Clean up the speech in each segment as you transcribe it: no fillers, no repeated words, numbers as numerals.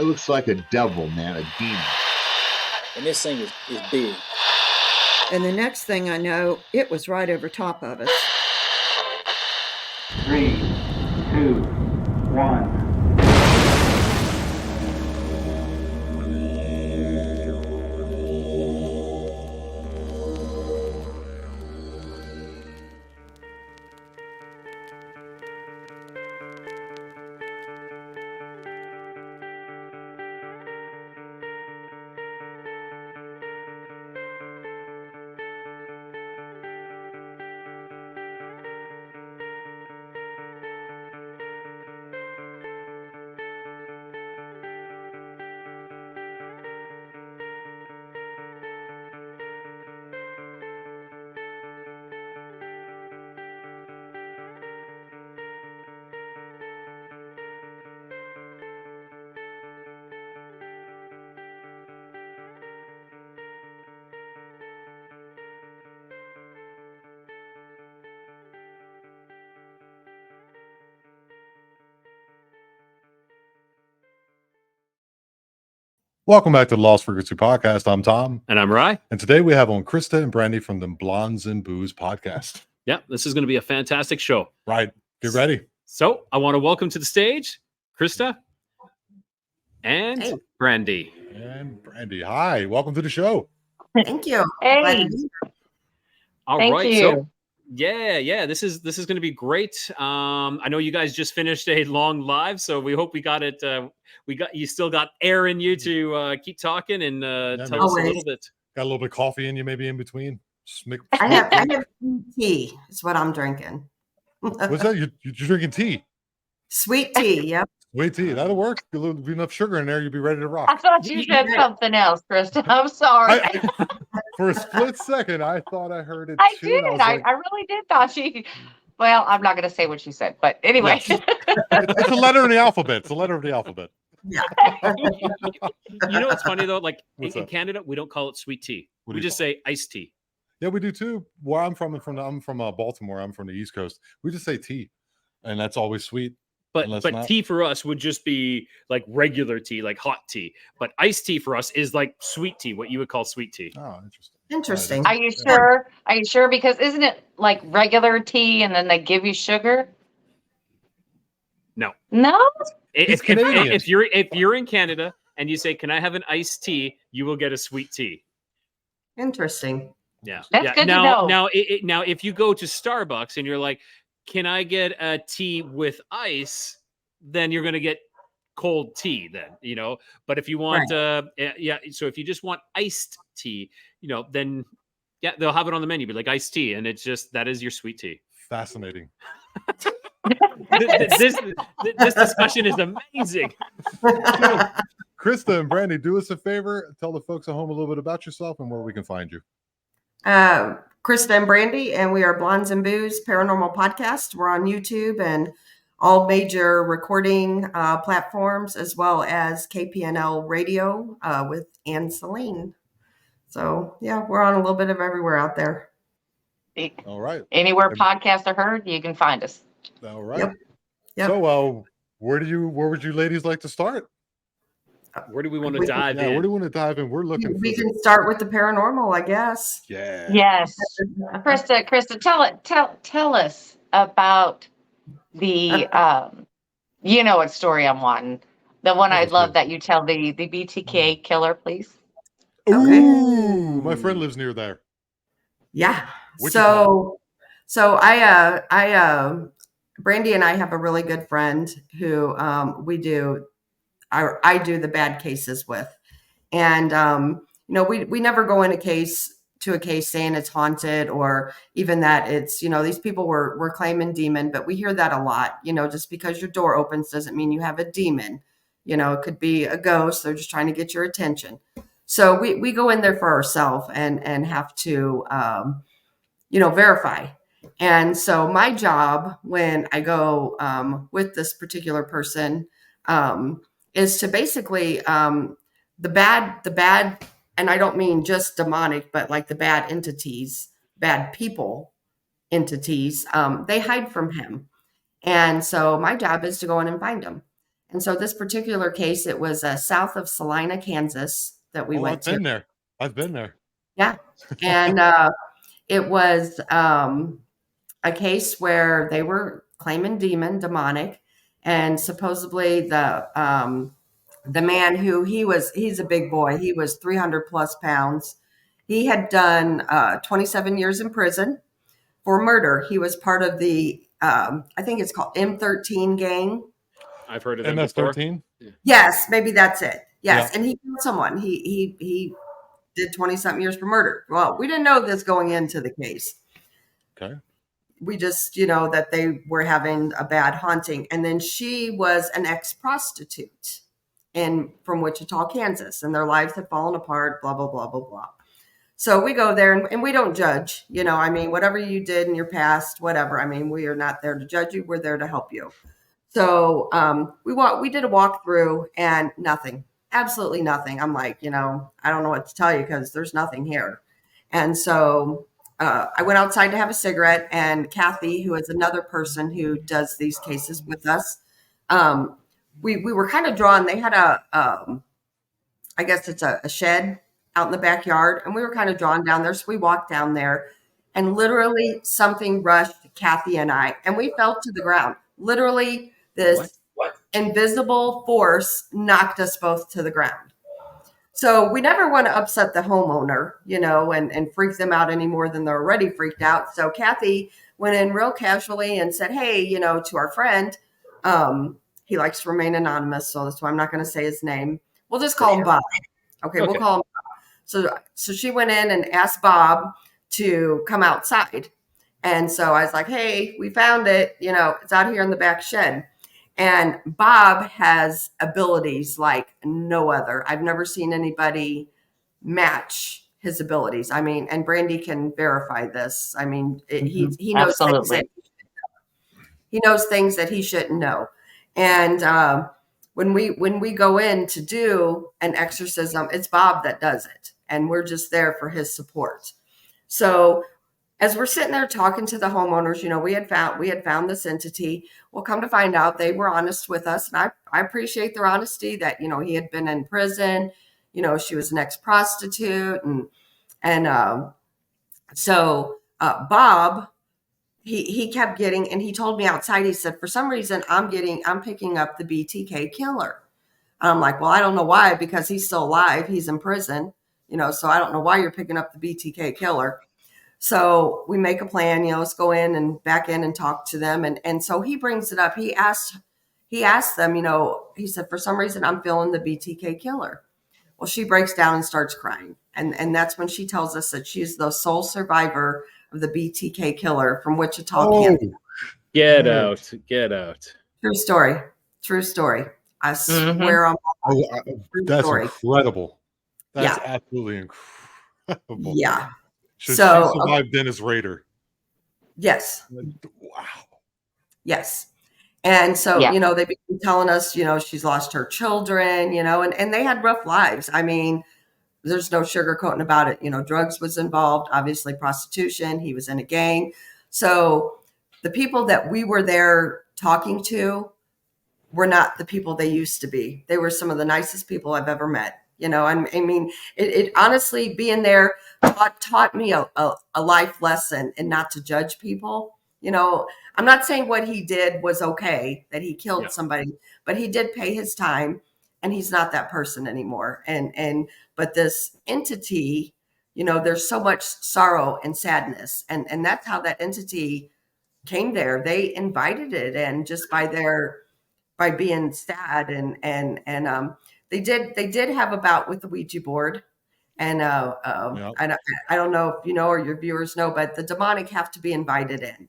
looks like a devil, man, a demon. And this thing is big. And the next thing I know, it was right over top of us. 3, 2, 1. Welcome back to the Lost Frequency Podcast. I'm Tom. And I'm Rye. And today we have on Krista and Brandy from the Blondes and Booze podcast. Yeah, this is going to be a fantastic show. Right. Get ready. So I want to welcome to the stage Krista and Brandy. And Brandy, hi. Welcome to the show. Thank you. Hey. All Thank right. you. So yeah. This is going to be great. I know you guys just finished a long live, so we hope we got it. You still got air in you to keep talking and tell us a little bit. Got a little bit of coffee in you, maybe in between. I have tea. Is what I'm drinking. What's that? You're drinking tea? Sweet tea. Yep. Sweet tea. That'll work. A little enough sugar in there, you'll be ready to rock. I thought you said something else, Krista. I'm sorry. For a split second, I thought I heard it. I too, did. and I really did thought she. Well, I'm not going to say what she said, but anyway. Yes. It's a letter in the alphabet. It's a letter of the alphabet. Yeah. You know what's funny though? Like in What's Canada, we don't call it sweet tea. What do We you just say iced tea. Yeah, we do too. Where I'm from Baltimore. I'm from the East Coast. We just say tea, and that's always sweet. But tea for us would just be like regular tea, like hot tea. But iced tea for us is like sweet tea, what you would call sweet tea. Oh, interesting. Interesting. Are you sure? Are you sure? Because isn't it like regular tea and then they give you sugar? No. No? If you're in Canada and you say, "Can I have an iced tea?" you will get a sweet tea. Interesting. Yeah. That's good to know. Now, if you go to Starbucks and you're like, "Can I get a tea with ice?" then you're going to get cold tea then, But if you want so if you just want iced tea, then they'll have it on the menu, but like iced tea, and it's just that is your sweet tea. Fascinating. This discussion is amazing. Krista and Brandy, do us a favor. Tell the folks at home a little bit about yourself and where we can find you. Krista and Brandy, and we are Blondes and Booze Paranormal Podcast. We're on YouTube and all major recording platforms, as well as KPNL Radio with Ann Celine. So, yeah, we're on a little bit of everywhere out there. All right. Anywhere podcasts are heard, you can find us. All right. Yep. So, where would you ladies like to start? Where do we want to dive in? Where do we want to dive in? We're looking. We can start with the paranormal, I guess. Yeah. Yes. Krista, tell us about the you know what story I'm wanting. The one I'd love that you tell the BTK killer, please. Ooh, my friend lives near there. Yeah. Wichita. So I Brandy and I have a really good friend who I do the bad cases with. And we never go in a case saying it's haunted or even that it's, these people were claiming demon, but we hear that a lot. Just because your door opens doesn't mean you have a demon. It could be a ghost. They're just trying to get your attention. So we go in there for ourselves and have to verify. And so my job when I go with this particular person is to basically the bad, and I don't mean just demonic, but like the bad entities, bad people entities, they hide from him. And so my job is to go in and find them. And so this particular case, it was south of Salina, Kansas that we went I've to. been there. I've been there. Yeah. And it was a case where they were claiming demonic, and supposedly the man who he's a big boy. He was 300 plus pounds. He had done 27 years in prison for murder. He was part of the, I think it's called M13 gang. I've heard of them before. MS-13. Yes, maybe that's it. Yes, Yeah. and he killed someone. He did 20-something years for murder. Well, we didn't know this going into the case. Okay. We just, that they were having a bad haunting. And then she was an ex-prostitute from Wichita, Kansas, and their lives had fallen apart, blah, blah, blah, blah, blah. So we go there and we don't judge, whatever you did in your past, whatever. We are not there to judge you. We're there to help you. So we did a walkthrough and nothing, absolutely nothing. I'm like, I don't know what to tell you because there's nothing here. And so I went outside to have a cigarette, and Kathy, who is another person who does these cases with us, we were kind of drawn. They had I guess it's a shed out in the backyard, and we were kind of drawn down there. So we walked down there, and literally something rushed Kathy and I, and we fell to the ground. Literally, this invisible force knocked us both to the ground. So we never want to upset the homeowner, and freak them out any more than they're already freaked out. So Kathy went in real casually and said, hey, to our friend, he likes to remain anonymous, so that's why I'm not going to say his name. We'll just call him Bob. Okay, we'll call him Bob. So she went in and asked Bob to come outside. And so I was like, hey, we found it. It's out here in the back shed. And Bob has abilities like no other. I've never seen anybody match his abilities. And Brandy can verify this. He knows Absolutely. he knows things that he shouldn't know. And when we go in to do an exorcism, it's Bob that does it, and we're just there for his support. So as we're sitting there talking to the homeowners, we had found this entity. Well, come to find out, they were honest with us, and I appreciate their honesty that he had been in prison. She was an ex-prostitute, and so Bob, he kept getting, and he told me outside. He said, for some reason, I'm picking up the BTK killer. I'm like, well, I don't know why, because he's still alive. He's in prison, so I don't know why you're picking up the BTK killer. So we make a plan, let's go in and back in and talk to them. And so he brings it up. He asked them, he said, for some reason, I'm feeling the BTK killer. Well, she breaks down and starts crying. And that's when she tells us that she's the sole survivor of the BTK killer from Wichita, Kansas. Get out. True story. I swear on That's story. incredible. That's absolutely incredible. Yeah. Should she So survive Dennis Rader? Yes. Wow. Yes. And so, they began telling us, she's lost her children, and they had rough lives. There's no sugarcoating about it. Drugs was involved, obviously prostitution. He was in a gang. So the people that we were there talking to were not the people they used to be. They were some of the nicest people I've ever met. It honestly, being there taught me a life lesson, and not to judge people. I'm not saying what he did was okay, that he killed somebody, but he did pay his time, and he's not that person anymore. But this entity, there's so much sorrow and sadness, and that's how that entity came there. They invited it in just by being sad, and they did have a bout with the Ouija board. And I don't know if you know or your viewers know, but the demonic have to be invited in.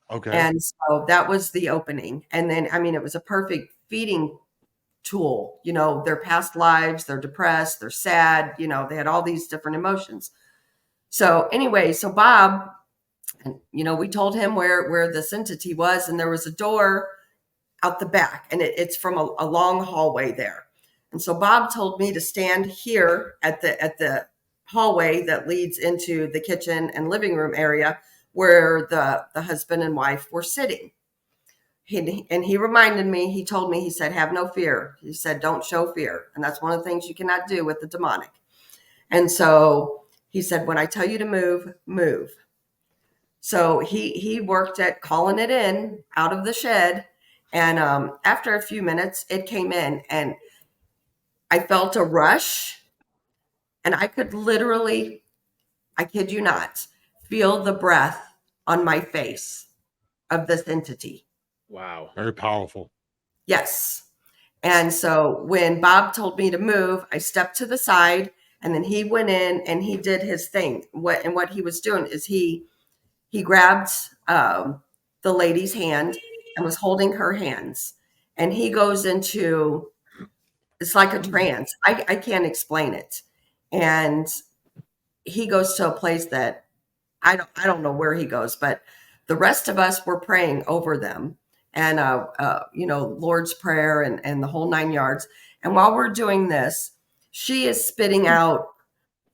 Okay. And so that was the opening. And then, it was a perfect feeding tool. Their past lives, they're depressed, they're sad, they had all these different emotions. So anyway, so Bob, we told him where this entity was, and there was a door out the back, and it's from a long hallway there. And so Bob told me to stand here at the hallway that leads into the kitchen and living room area where the husband and wife were sitting. he reminded me, he told me, he said, have no fear. He said, don't show fear. And that's one of the things you cannot do with the demonic. And so he said, when I tell you to move, move. So he worked at calling it in out of the shed. And after a few minutes, it came in and I felt a rush. And I could literally, I kid you not, feel the breath on my face of this entity. Wow. Very powerful. Yes. And so when Bob told me to move, I stepped to the side and then he went in and he did his thing. What he was doing is he grabbed the lady's hand and was holding her hands. And he goes into, it's like a trance. I can't explain it. And he goes to a place that I don't know where he goes, but the rest of us were praying over them and, Lord's Prayer and the whole 9 yards. And while we're doing this, she is spitting out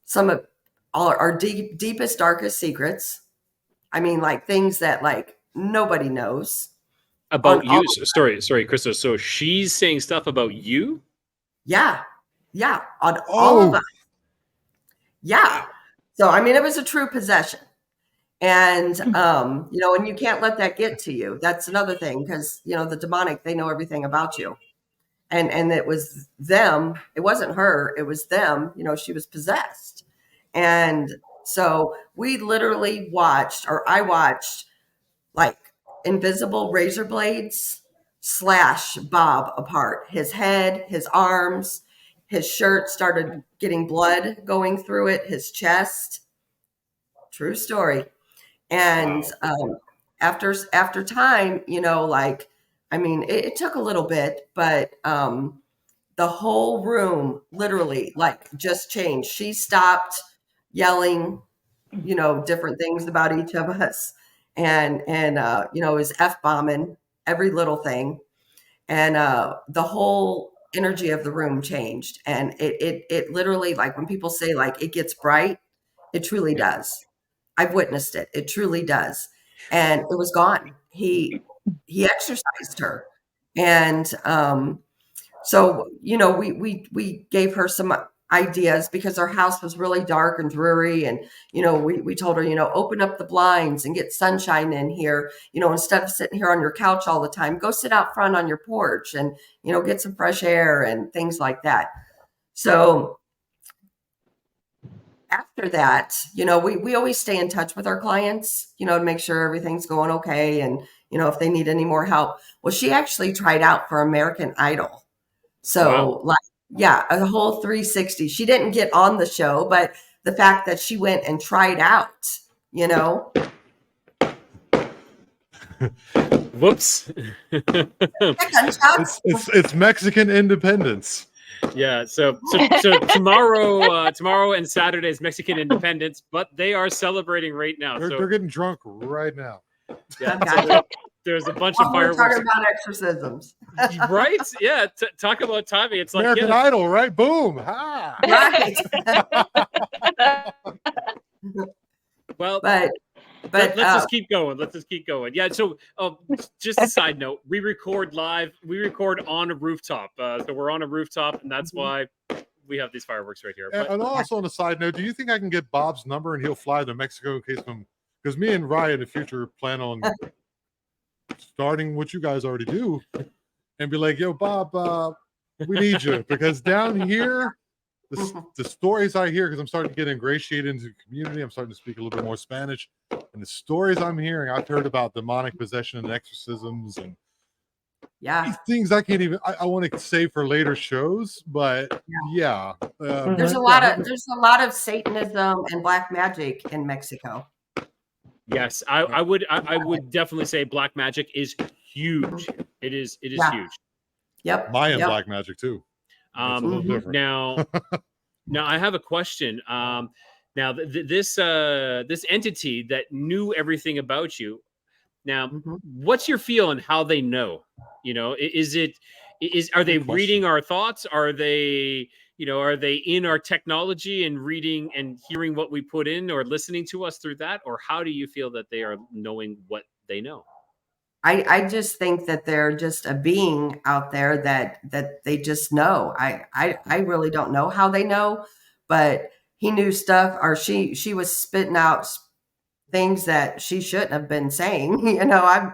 some of our deepest, darkest secrets. I mean, like things that like nobody knows. About you. Sorry, Krista. So she's saying stuff about you? Yeah. On all of us. Yeah. So, I mean, it was a true possession. And, and you can't let that get to you. That's another thing because, the demonic, they know everything about you. And it was them. It wasn't her. It was them. She was possessed. And so we literally I watched like invisible razor blades slash Bob apart. His head, his arms, his shirt started getting blood going through it, his chest. True story. And after time, it took a little bit, but the whole room literally like just changed. She stopped yelling, different things about each of us, and was F-bombing every little thing, and the whole energy of the room changed, and it literally, like when people say like it gets bright, it truly does. I've witnessed it. It truly does. And it was gone. He exercised her. And so, we gave her some ideas because our house was really dark and dreary. And, we told her, open up the blinds and get sunshine in here. Instead of sitting here on your couch all the time, go sit out front on your porch and, get some fresh air and things like that. So after that, we always stay in touch with our clients, to make sure everything's going okay. And, if they need any more help. Well, she actually tried out for American Idol. So a whole 360. She didn't get on the show, but the fact that she went and tried out, Whoops. It's Mexican independence. Yeah, so tomorrow and Saturday is Mexican Independence, but they are celebrating right now. They're getting drunk right now. Yeah, so there's a bunch of fireworks. We're talking about exorcisms, right? Yeah, talk about timing. It's like American Idol, right? Boom! Ha! Right. Well, but let's just keep going. Yeah. So, just a side note: we record live. We record on a rooftop. So we're on a rooftop, and that's why we have these fireworks right here. And also on a side note, do you think I can get Bob's number and he'll fly to Mexico in case because me and Ryan in the future plan on starting what you guys already do and be like, yo, Bob, we need you because down here. The stories I hear, because I'm starting to get ingratiated into the community, I'm starting to speak a little bit more Spanish, and the stories I'm hearing, I've heard about demonic possession and exorcisms and these things I can't even. I want to save for later shows, but there's a lot of Satanism and black magic in Mexico. Yes, I would definitely say black magic is huge. It is huge. Yep. Mayan black magic too. Now I have a question. Now this entity that knew everything about you. Now, what's your feel on how they know? Are they reading our thoughts? Are they in our technology and reading and hearing what we put in or listening to us through that? Or how do you feel that they are knowing what they know? I just think that they're just a being out there that they just know. I really don't know how they know, but he knew stuff, or she was spitting out things that she shouldn't have been saying. I'm,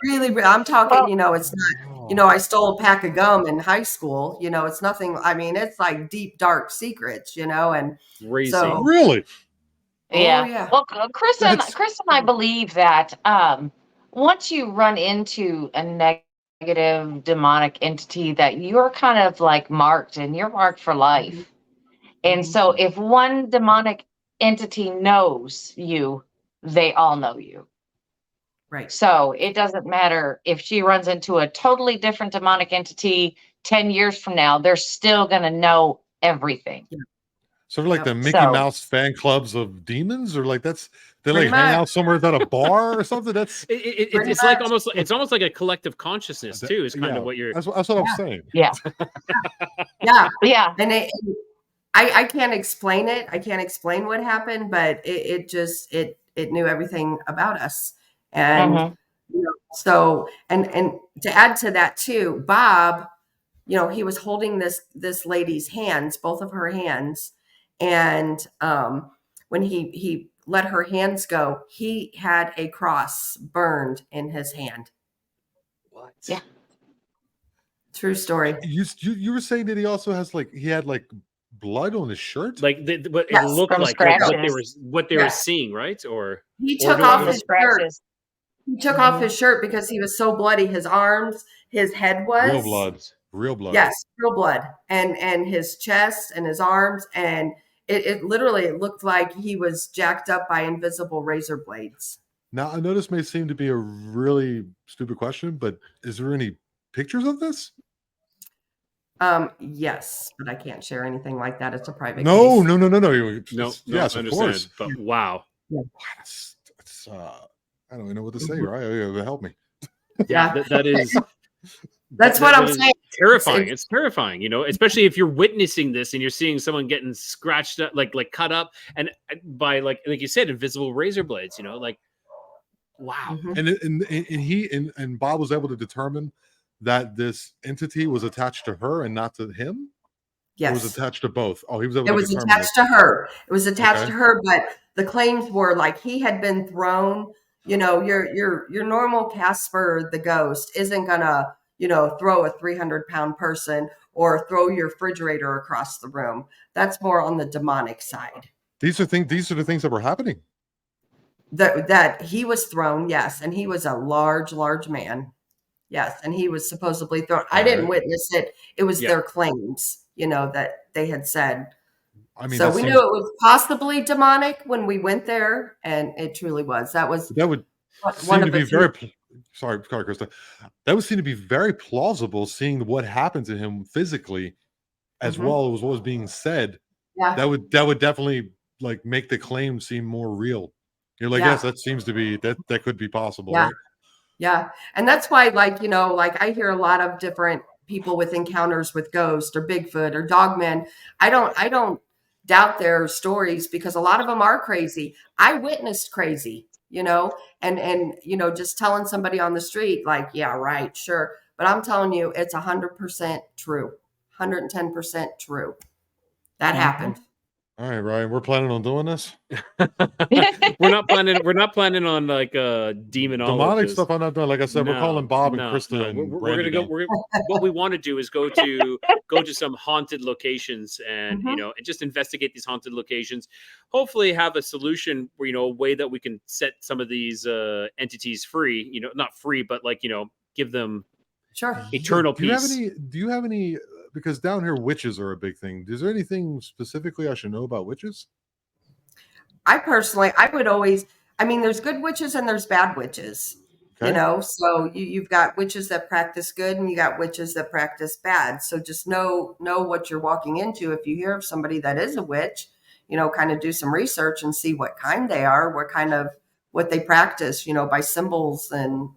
really, I'm talking, it's not, I stole a pack of gum in high school, it's nothing. I mean, it's like deep, dark secrets, and Crazy. so, Really? Yeah. oh yeah. Well, Chris and That's- I believe that once you run into a negative demonic entity, that you're kind of like marked, and you're marked for life. And so if one demonic entity knows you, they all know you. Right. So it doesn't matter if she runs into a totally different demonic entity 10 years from now, they're still going to know everything. Sort of like Yep. the Mickey Mouse fan clubs of demons, or like they Pretty like hang much. out somewhere at a bar or something. That's It's like it's almost like a collective consciousness too. Is kind of what you're. That's what I'm saying. Yeah. Yeah. Yeah. And I can't explain it. I can't explain what happened, but it just it knew everything about us. And so and to add to that too, Bob, he was holding this lady's hands, both of her hands, and when he let her hands go, he had a cross burned in his hand. What? Yeah. True story. You were saying that he also has he had blood on his shirt, Like what Yes, it looked from like what they were Yes. seeing, right? Or He Or took do- off or- his shirt. Scratches. He took off his shirt because he was so bloody. His arms, his head was real blood. Yes, real blood, and his chest and his arms, and it literally looked like he was jacked up by invisible razor blades. Now, I know this may seem to be a really stupid question, but is there any pictures of this? Yes, but I can't share anything like that. It's a private No. case. No, Yes, I of understand. course. But wow. That's, I don't even know what to say, right? Help me. Yeah, that is. That's what I'm is saying. Terrifying. It's terrifying, especially if you're witnessing this and you're seeing someone getting scratched up, like cut up, and by like you said, invisible razor blades. Wow. Mhm. And Bob was able to determine that this entity was attached to her and not to him. It was Yes, attached to both. Oh, he was able it to was determine attached to her. It was attached Okay. to her, but the claims were like he had been thrown. Your normal Casper the ghost isn't gonna throw a 300-pound person or throw your refrigerator across the room. That's more on the demonic side. These are the things that were happening. That he was thrown, yes, and he was a large man, yes, and he was supposedly thrown. I didn't witness it. It was their claims, that they had said. I mean, So we knew it was possibly demonic when we went there, and it truly was. That would seem to be very. Sorry, Krista. That would seem to be very plausible, seeing what happened to him physically, as well as what was being said. Yeah. That would definitely make the claim seem more real. You're like, yes, that seems to be that could be possible, Yeah. right? Yeah. And that's why, I hear a lot of different people with encounters with ghosts or Bigfoot or Dogmen. I don't doubt their stories, because a lot of them are crazy. I witnessed crazy, and just telling somebody on the street, yeah, right, sure. But I'm telling you, it's 100% true, 110% true. That happened. All right, Ryan, we're planning on doing this. We're not planning on demonology. Demonic stuff I'm not doing. Like I said, we're calling Bob and Krista and we're gonna go. What we want to do is go to some haunted locations and and just investigate these haunted locations. Hopefully, have a solution where a way that we can set some of these entities free. Not free, but give them eternal peace. Do you have any? Because down here, witches are a big thing. Is there anything specifically I should know about witches? I would always, there's good witches and there's bad witches, so you've got witches that practice good and you got witches that practice bad. So just know what you're walking into. If you hear of somebody that is a witch, kind of do some research and see what kind they are, what they practice, by symbols and,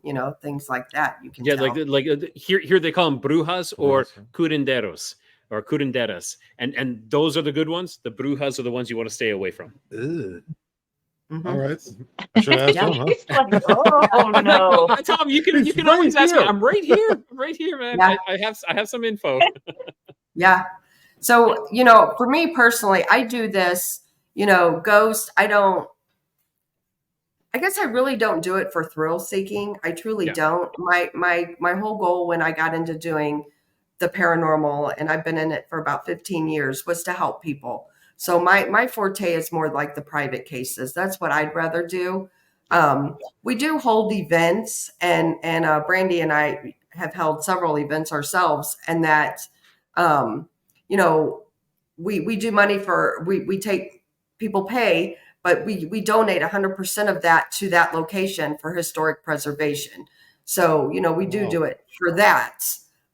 things like that. You can tell. Here they call them brujas or curanderos or curanderas. And those are the good ones. The brujas are the ones you want to stay away from. Ugh. Mhm. All right. I should ask Yeah. him, huh? He's like, oh no. Tom, you He's can right always ask me. here. I'm right here. I'm right here, man. Yeah. I have some info. Yeah. So, for me personally, I do this, ghost. I guess I really don't do it for thrill seeking. I truly Yeah. don't. My whole goal when I got into doing the paranormal, and I've been in it for about 15 years, was to help people. So my forte is more like the private cases. That's what I'd rather do. We do hold events, and Brandy and I have held several events ourselves, and that you know we do money for we take people pay, but we donate 100% of that to that location for historic preservation. So we Wow. do it for that.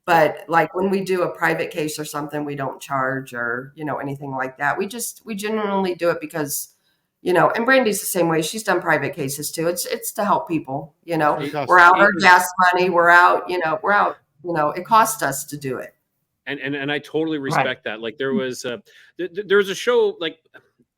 But like when we do a private case or something, we don't charge or anything like that. We genuinely do it because and Brandy's the same way. She's done private cases too. It's to help people. Fantastic. We're out our gas money. We're out. It costs us to do it. And I totally respect that. Like there was a show, like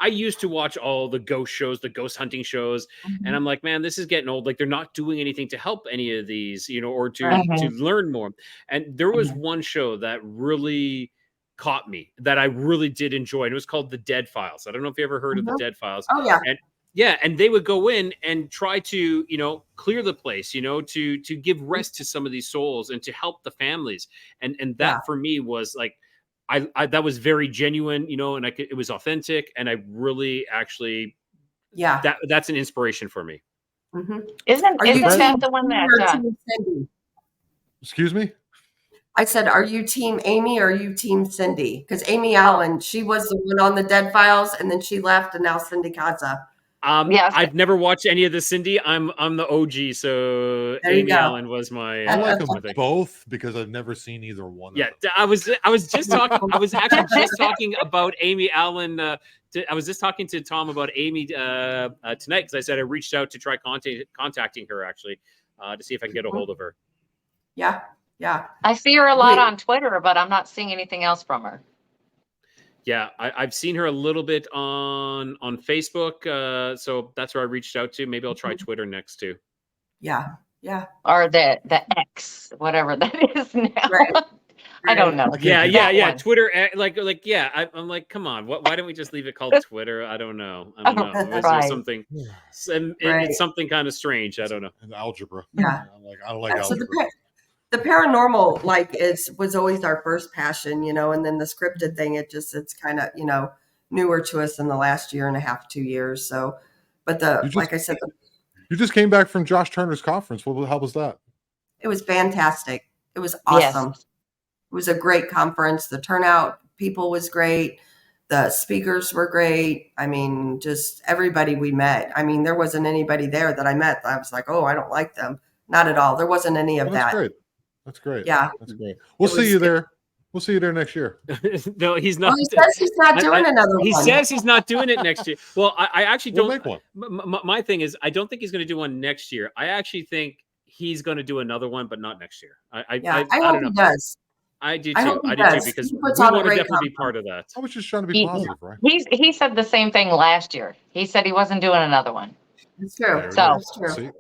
I used to watch all the ghost shows, the ghost hunting shows, and I'm like, man, this is getting old. Like they're not doing anything to help any of these, or to learn more. And there was one show that really caught me that I really did enjoy, and it was called The Dead Files. I don't know if you ever heard of The Dead Files. Oh yeah. And yeah, and they would go in and try to, clear the place, to give rest to some of these souls and to help the families. And that for me was like, I that was very genuine, and it was authentic, and I really actually, that's an inspiration for me. Mm-hmm. Isn't that the one that? Cindy? Excuse me? I said, are you team Amy or are you team Cindy? Because Amy Allen, she was the one on the Dead Files, and then she left, and now Cindy Kaza. Yes. I've never watched any of the Cindy. I'm the OG, so Amy Allen was my. I like them both because I've never seen either one. Yeah, I was just talking. I was actually just talking about Amy Allen. I was just talking to Tom about Amy tonight because I said I reached out to try contacting her actually to see if I can get a hold of her. Yeah. I see her a lot on Twitter, but I'm not seeing anything else from her. Yeah, I've seen her a little bit on Facebook, so that's where I reached out to. Maybe I'll try Twitter next too. Yeah. Or the X, whatever that is now. Right. I don't know. Yeah. Twitter, I'm like, come on, why don't we just leave it called Twitter? I don't know. It's something. It's something kind of strange. I don't know. And algebra. Yeah. I don't like algebra. The paranormal was always our first passion, and then the scripted thing, it's kind of, newer to us in the last year and a half, 2 years. So, but like I said, you just came back from Josh Turner's conference. How was that? It was fantastic. It was awesome. Yes. It was a great conference. The turnout, people was great. The speakers were great. I mean, just everybody we met. I mean, there wasn't anybody there that I met that I was like, oh, I don't like them. Not at all. There wasn't any of that. That's great. Yeah. That's great. We'll see you there. We'll see you there next year. No, he's not. Well, he says he's not doing another one. He says he's not doing it next year. Well, I actually don't. Make one. My thing is, I don't think he's going to do one next year. I actually think he's going to do another one, but not next year. I hope he does. I do too. I hope he I do does. too because He we puts on a want to great definitely be part of that. I was just trying to be positive, right? He said the same thing last year. He said he wasn't doing another one. It's true. So, it's true. See?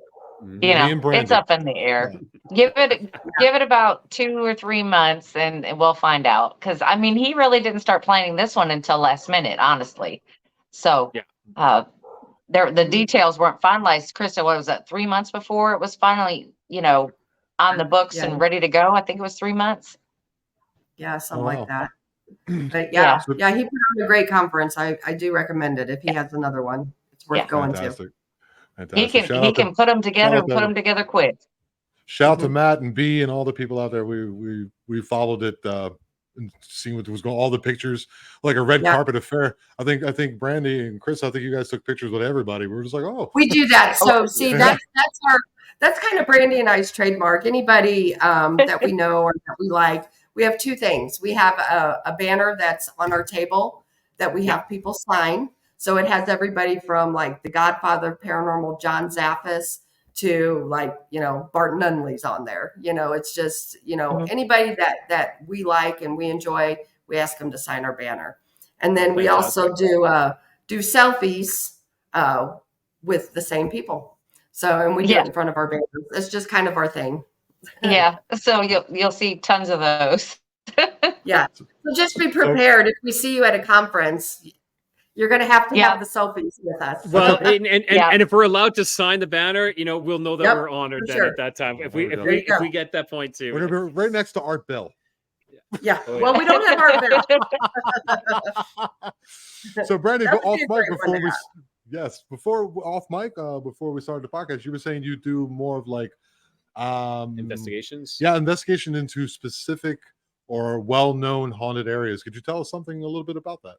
It's up in the air. Give it about 2 or 3 months and we'll find out. Because I mean, he really didn't start planning this one until last minute, honestly. So, the details weren't finalized. Krista, what was that? 3 months before it was finally, on the books and ready to go. I think it was 3 months. Yeah, something like that. But he put on a great conference. I do recommend it if he has another one. It's worth going to. He can put them together and put them together quick. Shout out to Matt and B and all the people out there. We followed it and seeing what was going. All the pictures, like a red carpet affair. I think Brandy and Chris. I think you guys took pictures with everybody. We were just like, oh, we do that. So see, that's kind of Brandy and I's trademark. Anybody that we know or that we like, we have 2 things. We have a banner that's on our table that we have people sign. So it has everybody from like the Godfather Paranormal John Zaffis to like, Bart Nunley's on there. It's just, anybody that we like and we enjoy, we ask them to sign our banner. And then we also do selfies with the same people. So, and we do it in front of our banners. It's just kind of our thing. Yeah. So you'll see tons of those. Yeah. So just be prepared. If we see you at a conference, you're going to have Yeah. the selfies with us. Well, and Yeah. if we're allowed to sign the banner, we'll know that Yep, we're honored for then sure. at that time. If There we we if go. we get that point too. We're gonna be right next to Art Bell. Yeah. Oh, Well, yeah. we don't have our bill. So, Brandy, That would off be a mic great one before to we have. before we started the podcast, you were saying you do more of like Investigations. Yeah, investigation into specific or well-known haunted areas. Could you tell us something a little bit about that?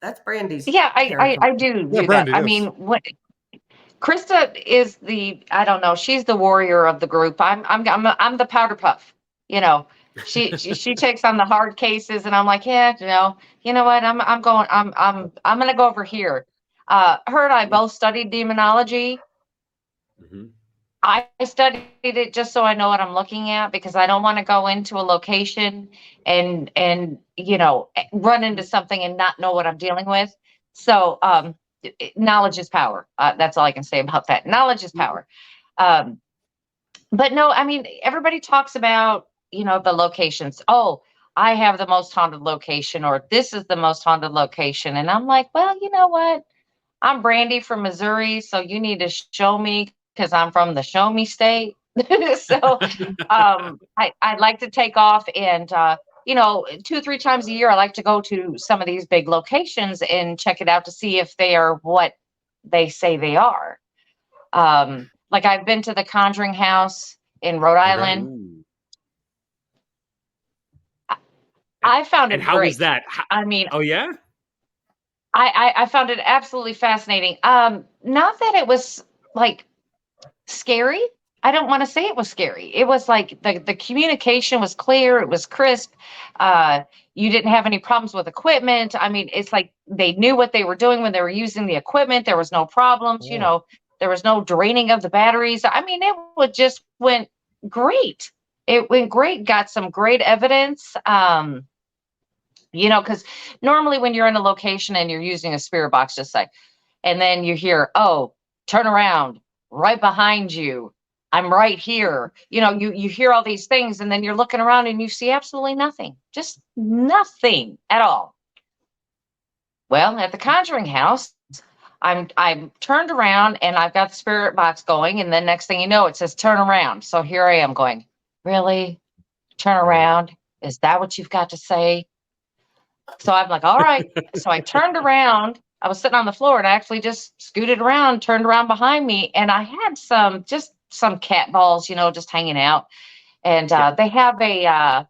That's Brandy's. Yeah, I territory. do Yeah, that. Brandy, I yes. mean, what Krista is I don't know, she's the warrior of the group. I'm the powder puff. She takes on the hard cases, and I'm like, yeah, you know what? I'm gonna go over here. Her and I both studied demonology. Mhm. I studied it just so I know what I'm looking at, because I don't want to go into a location and run into something and not know what I'm dealing with. So knowledge is power. That's all I can say about that. Knowledge is power. But no, I mean, everybody talks about the locations. Oh, I have the most haunted location, or this is the most haunted location, and I'm like, well, you know what? I'm Brandy from Missouri, so you need to show me, because I'm from the show me state. So I'd like to take off, and 2-3 times a year, I like to go to some of these big locations and check it out to see if they are what they say they are. Like, I've been to the Conjuring House in Rhode Island. Ooh. I found it And how great. was that? I mean, Oh yeah. I found it absolutely fascinating. Not that it was like scary. I don't want to say it was scary. It was like the communication was clear. It was crisp. You didn't have any problems with equipment. I mean, it's like they knew what they were doing when they were using the equipment. There was no problems. Yeah. There was no draining of the batteries. I mean, just went great. It went great. Got some great evidence. Because normally when you're in a location and you're using a spirit box, just like, and then you hear, oh, turn around, right behind you, I'm right here. You hear all these things, and then you're looking around and you see absolutely nothing, just nothing at all. Well, at the Conjuring House, I'm turned around and I've got the spirit box going, and then next thing you know, it says turn around. So here I am going, really? Turn around? Is that what you've got to say? So I'm like, all right. So I turned around. I was sitting on the floor, and I actually just scooted around, turned around behind me, and I had some cat balls, just hanging out. And they have a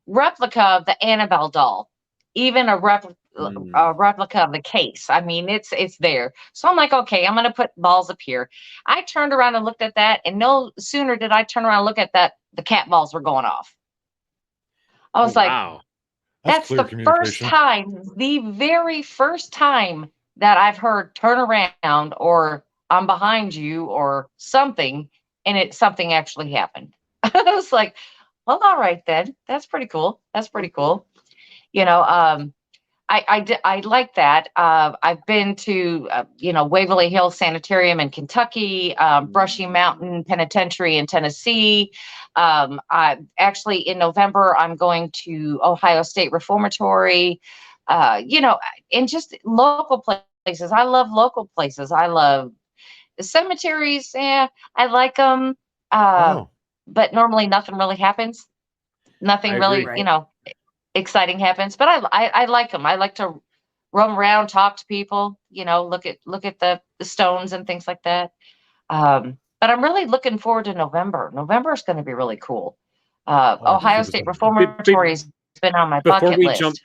replica of the Annabelle doll, even a replica of the case. I mean, it's there. So I'm like, okay, I'm gonna put balls up here. I turned around and looked at that, and no sooner did I turn around and look at that, the cat balls were going off. I was like, wow. That's clear the first time, the very first time that I've heard turn around, or I'm behind you, or something, and something actually happened. I was like, well, all right then. That's pretty cool. That's pretty cool. I like that. I've been to, Waverly Hills Sanitarium in Kentucky, Brushy Mountain Penitentiary in Tennessee. I actually, in November, I'm going to Ohio State Reformatory, and just local places. I love local places. I love the cemeteries. Yeah, I like them. But normally nothing really happens. Nothing I really, agree. exciting happens, but I like them. I like to roam around, talk to people, look at the stones and things like that. But I'm really looking forward to November. November is going to be really cool. Ohio State Reformatory's been on my bucket list.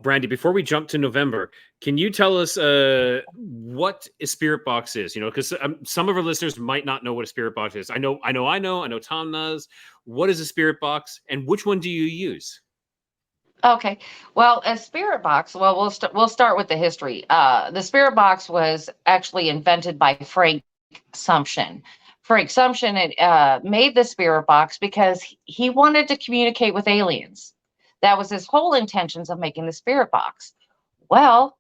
Brandy, before we jump to November, can you tell us what a spirit box is? Because some of our listeners might not know what a spirit box is. I know Tom knows. What is a spirit box, and which one do you use? Okay. Well, a spirit box, well, we'll start with the history. The spirit box was actually invented by Frank Sumption. Frank Sumption made the spirit box because he wanted to communicate with aliens. That was his whole intentions of making the spirit box. Well,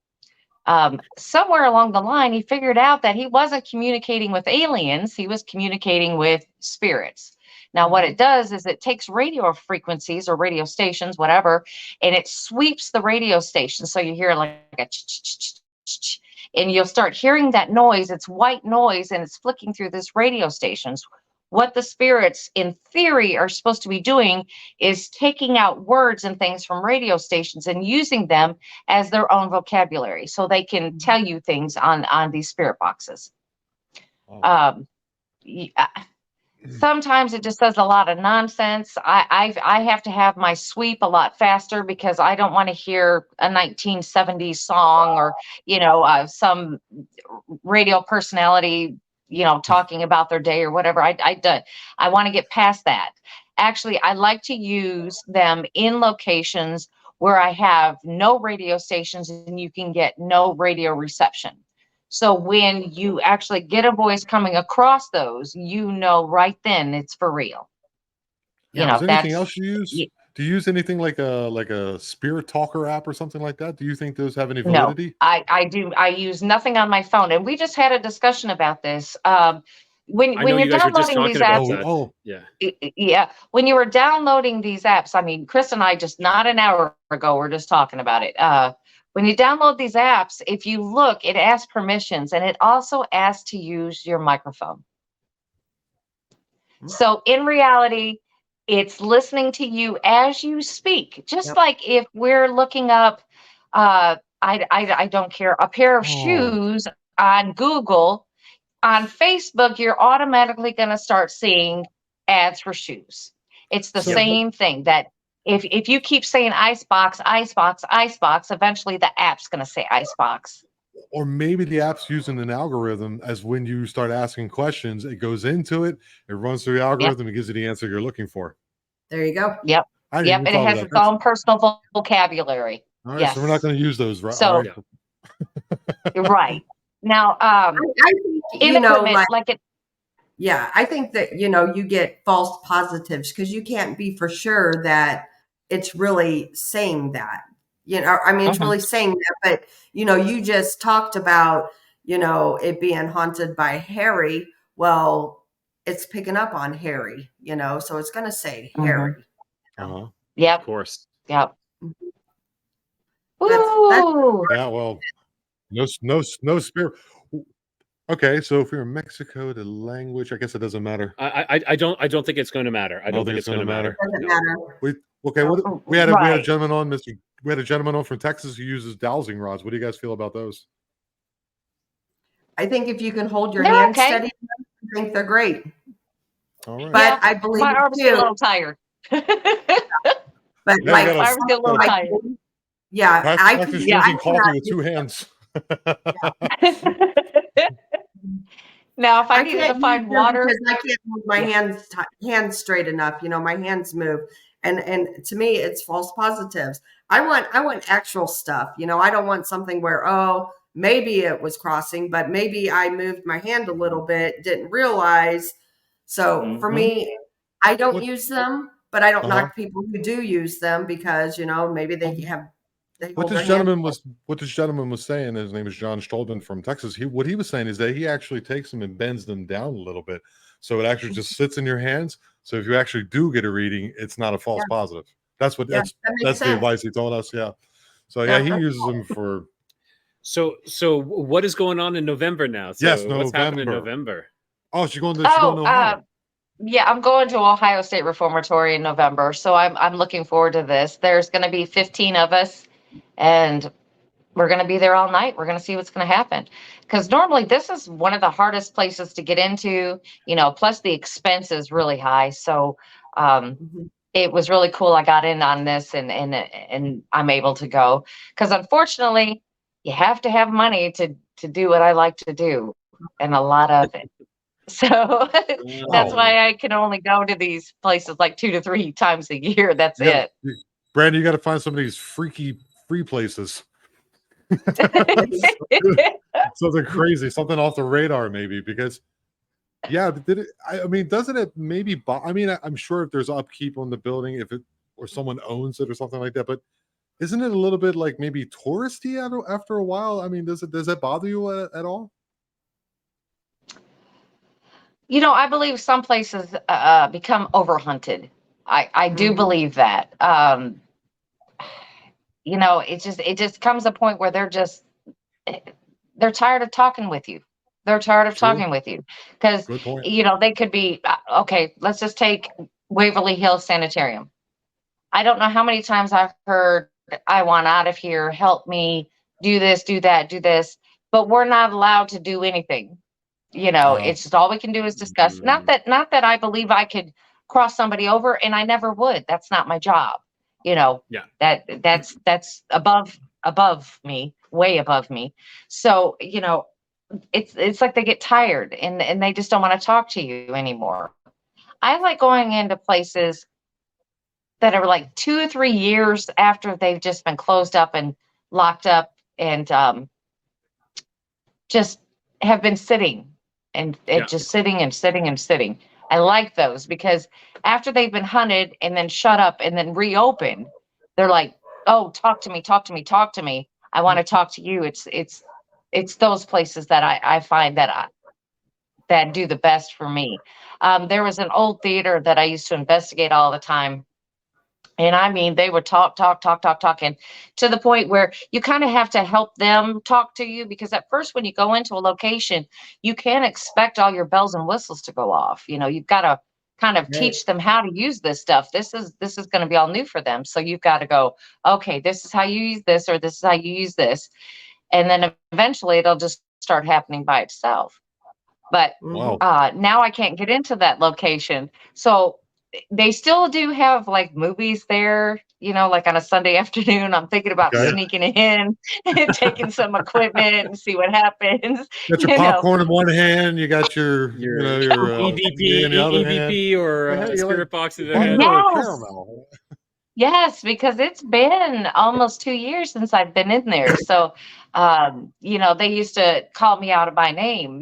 Somewhere along the line, he figured out that he wasn't communicating with aliens, he was communicating with spirits. Now, what it does is it takes radio frequencies or radio stations, whatever, and it sweeps the radio station. So you hear like a and you'll start hearing that noise. It's white noise and it's flicking through this radio stations. What the spirits in theory are supposed to be doing is taking out words and things from radio stations and using them as their own vocabulary so they can tell you things on these spirit boxes. Sometimes it just says a lot of nonsense. I have to have my sweep a lot faster because I don't want to hear a 1970s song or, some radio personality, talking about their day or whatever. I want to get past that. Actually, I like to use them in locations where I have no radio stations and you can get no radio reception. So when you actually get a voice coming across those, right then it's for real. Is there anything else you use? Do you use anything like a spirit talker app or something like that? Do you think those have any validity? No, I do. I use nothing on my phone, and we just had a discussion about this. When you're downloading these apps, when you were downloading these apps, I mean, Chris and I just not an hour ago were just talking about it. When you download these apps, if you look, it asks permissions, and it also asks to use your microphone. So in reality, it's listening to you as you speak. Just like if we're looking up, I don't care, a pair of shoes on Google, on Facebook, you're automatically going to start seeing ads for shoes. It's the same thing that if you keep saying icebox, icebox, icebox, eventually the app's going to say icebox. Or maybe the app's using an algorithm as when you start asking questions, it goes into it, it runs through the algorithm, and gives you the answer you're looking for. There you go. Yep. And it has its own personal vocabulary. All right, so we're not going to use those, right? So, right. Now, I think, I think that, you get false positives because you can't be for sure that it's really saying that. It's really saying that, but, you just talked about, it being haunted by Harry. Well, it's picking up on Harry, so it's going to say Harry. Yep. Of course. Yep. Yeah, well, no spirit. Okay, so if you're in Mexico, the language, I guess it doesn't matter. I don't think it's going to matter. I don't think it's going to matter. It doesn't matter. We had a gentleman on, we had a gentleman on from Texas who uses dowsing rods. What do you guys feel about those? I think if you can hold your hands steady, I think they're great. All right. But I believe my arms get a little tired. But my arms get a little tired. Yeah, practice drinking coffee with two hands. Now, if I needed to find water, because I can't move my hands straight enough. My hands move, and to me, it's false positives. I want actual stuff. I don't want something where maybe it was crossing, but maybe I moved my hand a little bit, didn't realize. So for me, I don't use them, but I don't knock people who do use them because maybe they have. What this gentleman was saying, his name is John Stolben from Texas. What he was saying is that he actually takes them and bends them down a little bit, so it actually just sits in your hands. So if you actually do get a reading, it's not a false positive. That's what that's the advice he told us. Yeah. So he uses them for. So what is going on in November now? So yes, what's happening in November? Oh, she's going to Ohio. Yeah, I'm going to Ohio State Reformatory in November, so I'm looking forward to this. There's going to be 15 of us, and we're going to be there all night. We're going to see what's going to happen, because normally this is one of the hardest places to get into. Plus the expense is really high. So it was really cool. I got in on this, and I'm able to go, because unfortunately, you have to have money to do what I like to do, and a lot of it. So that's why I can only go to these places like 2 to 3 times a year. That's it. Brandon, you got to find some of these freaky free places. Something crazy, something off the radar, maybe, because doesn't it maybe I'm sure if there's upkeep on the building, or someone owns it or something like that, but isn't it a little bit like maybe touristy after a while? I mean, does that bother you at all? I believe some places become overhunted. I do believe that. It just comes a point where they're tired of talking with you. They're tired of True. talking with you because Good point. they could be okay. Let's just take Waverly Hills Sanitarium. I don't know how many times I've heard, "I want out of here. Help me. Do this. Do that. Do this." But we're not allowed to do anything. It's just all we can do is discuss. Not that I believe I could cross somebody over, and I never would. That's not my job. Yeah. That's above me, way above me. So, it's like they get tired and they just don't want to talk to you anymore. I like going into places that are like 2 or 3 years after they've just been closed up and locked up and just have been sitting and just sitting and sitting and sitting. I like those because after they've been hunted and then shut up and then reopened, they're like, "Oh, talk to me, talk to me, talk to me. I want to talk to you." It's those places that I find that do the best for me. There was an old theater that I used to investigate all the time. And I mean, they would talk, and to the point where you kind of have to help them talk to you because at first, when you go into a location, you can't expect all your bells and whistles to go off. You've got to kind of teach them how to use this stuff. This is going to be all new for them. So you've got to go, okay, this is how you use this, or this is how you use this. And then eventually it'll just start happening by itself. But Wow. now I can't get into that location. So they still do have like movies there, like on a Sunday afternoon. I'm thinking about sneaking in and taking some equipment and see what happens. Got your popcorn in one hand, you got your EVP, in the other hand. EVP or spirit box in the hand. Caramel. Yes, because it's been almost 2 years since I've been in there. So, they used to call me out by name.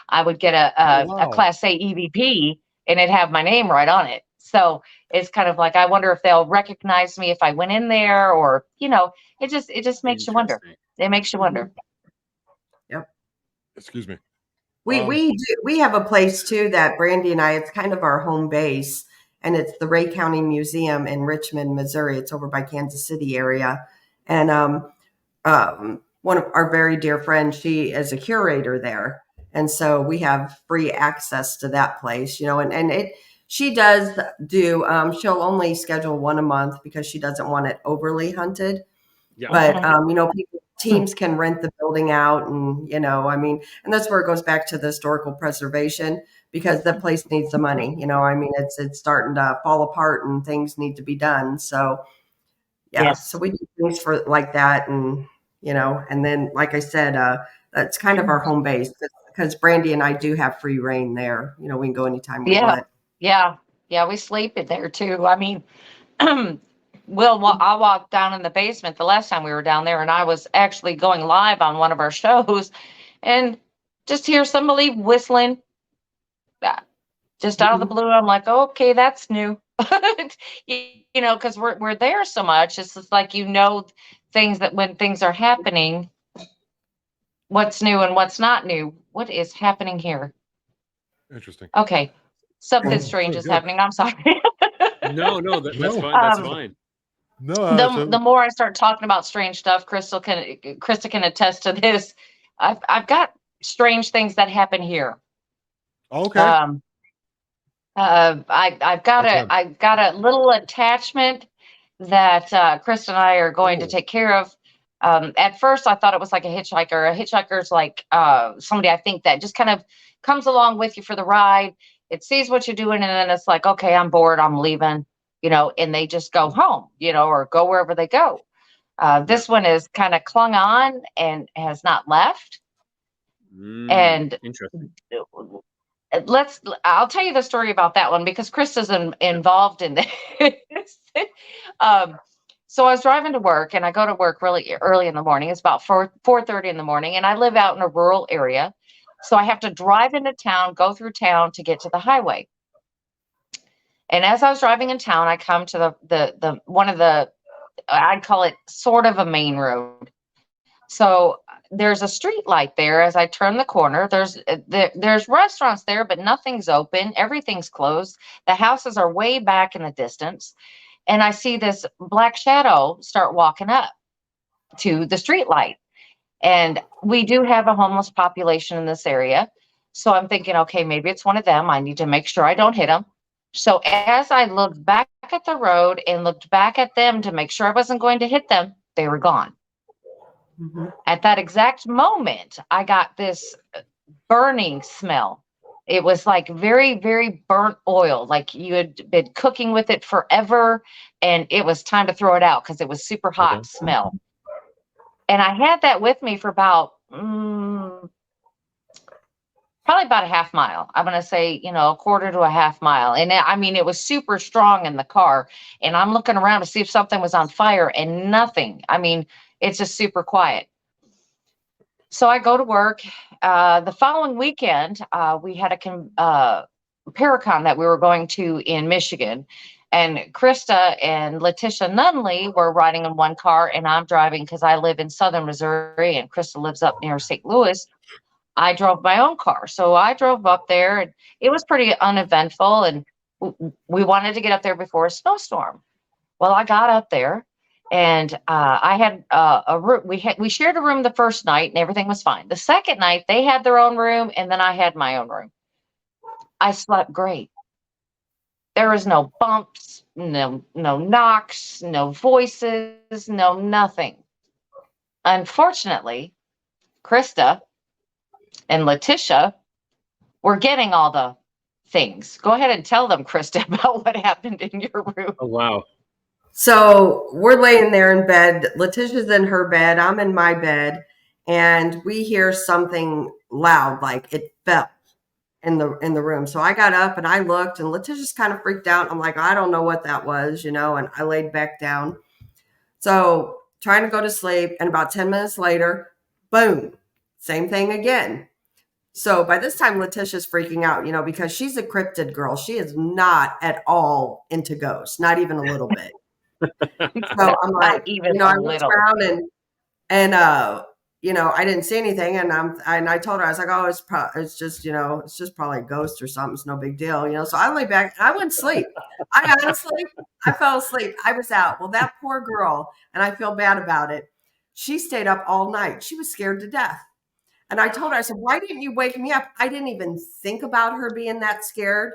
I would get a Class A EVP and it'd have my name right on it. So it's kind of like, I wonder if they'll recognize me if I went in there or, it just makes you wonder. It makes you wonder. Yep. Excuse me. We have a place too that Brandy and I, it's kind of our home base, and it's the Ray County Museum in Richmond, Missouri. It's over by Kansas City area. And one of our very dear friends, she is a curator there. And so we have free access to that place, and she does do, she'll only schedule one a month because she doesn't want it overly hunted. Yeah. But, teams can rent the building out and, and that's where it goes back to the historical preservation because the place needs the money. It's starting to fall apart and things need to be done. So, so we do things for like that. And, and then, like I said, that's kind of our home base because Brandy and I do have free reign there. We can go anytime we want. Yeah. We sleep in there too. I mean, I walked down in the basement the last time we were down there, and I was actually going live on one of our shows, and just hear somebody whistling, just out of the blue. I'm like, okay, that's new, because we're there so much. It's just like things that when things are happening, what's new and what's not new. What is happening here? Interesting. Okay, something strange is happening. I'm sorry. No, that's fine. That's fine. No, the more I start talking about strange stuff, Krista can attest to this. I've got strange things that happen here. Okay. I've got a little attachment that Krista and I are going to take care of. At first, I thought it was like a hitchhiker. A hitchhiker is like somebody I think that just kind of comes along with you for the ride. It sees what you're doing, and then it's like, okay, I'm bored, I'm leaving. And they just go home, or go wherever they go. This one is kind of clung on and has not left. And interesting. I'll tell you the story about that one because Krista's involved in this. So I was driving to work, and I go to work really early in the morning. It's about 4:30 in the morning, and I live out in a rural area. So I have to drive into town, go through town to get to the highway. And as I was driving in town, I come to the one of the I'd call it sort of a main road. So there's a street light there. As I turn the corner, there's restaurants there, but nothing's open. Everything's closed. The houses are way back in the distance. And I see this black shadow start walking up to the street light. And we do have a homeless population in this area. So I'm thinking, okay, maybe it's one of them. I need to make sure I don't hit them. So as I looked back at the road and looked back at them to make sure I wasn't going to hit them, they were gone. Mm-hmm. At that exact moment, I got this burning smell. It was like very, very burnt oil, like you had been cooking with it forever, and it was time to throw it out because it was super hot smell. And I had that with me for about probably about a half mile. I'm going to say, a quarter to a half mile. And I mean, it was super strong in the car. And I'm looking around to see if something was on fire, and nothing. I mean, it's just super quiet. So I go to work. The following weekend, we had a Paracon that we were going to in Michigan. And Krista and Letitia Nunley were riding in one car, and I'm driving because I live in southern Missouri and Krista lives up near St. Louis. I drove my own car. So I drove up there, and it was pretty uneventful. And we wanted to get up there before a snowstorm. Well, I got up there, and I had a room. We shared a room the first night, and everything was fine. The second night, they had their own room, and then I had my own room. I slept great. There was no bumps, no knocks, no voices, no nothing. Unfortunately, Krista and Letitia were getting all the things. Go ahead and tell them, Krista, about what happened in your room. Oh, wow. So we're laying there in bed. Letitia's in her bed. I'm in my bed. And we hear something loud, like it fell in the room. So I got up and I looked, and Letitia's kind of freaked out. I'm like, I don't know what that was, and I laid back down. So trying to go to sleep. And about 10 minutes later, boom, same thing again. So by this time, Letitia's freaking out, because she's a cryptid girl. She is not at all into ghosts, not even a little bit. So I'm like, I looked around and I didn't see anything, and I told her, I was like, oh, it's just probably a ghost or something. It's no big deal, So I lay back and I went to sleep. I fell asleep. I was out. Well, that poor girl, and I feel bad about it. She stayed up all night. She was scared to death. And I told her, I said, why didn't you wake me up? I didn't even think about her being that scared.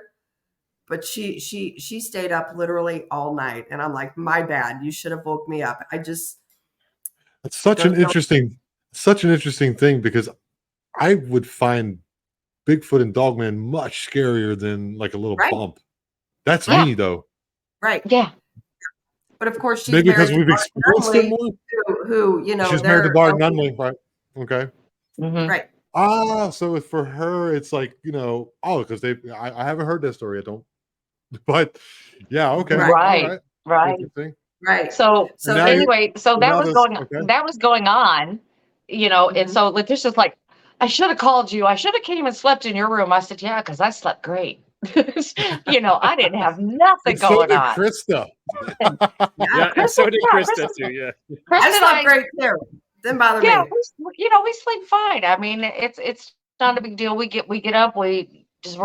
But she stayed up literally all night. And I'm like, my bad. You should have woke me up. It's such an interesting thing, because I would find Bigfoot and Dogman much scarier than like a little bump. That's me though. Right. Yeah. But of course, she's maybe because we've experienced it more. Who she's married to Bart Nunley, right? Okay. Mm-hmm. Right. So for her, it's like, because I haven't heard that story. I don't, but yeah, okay. Right. Right. So anyway, that was going on, Mm-hmm. and so Letitia's like, I should have called you. I should have came and slept in your room. I said, yeah, because I slept great. I didn't have nothing going on. Krista. Yeah, so did Krista too. Yeah. I slept great too. Didn't bother me. Yeah, we sleep fine. I mean, it's not a big deal. We get up. We're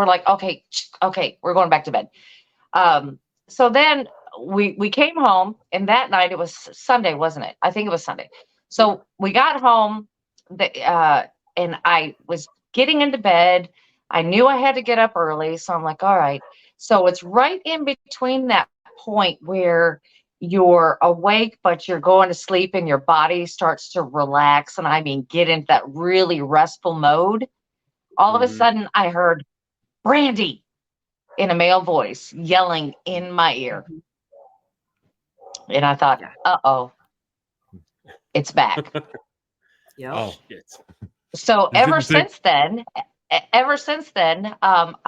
like, okay, we're going back to bed. So then we came home, and that night it was Sunday, wasn't it? I think it was Sunday. So we got home, and I was getting into bed. I knew I had to get up early, so I'm like, all right. So it's right in between that point where you're awake, but you're going to sleep and your body starts to relax. And I mean, get into that really restful mode. All of a sudden I heard Brandy in a male voice yelling in my ear. And I thought, uh-oh, it's back. Yeah. Oh. So ever since then, I'm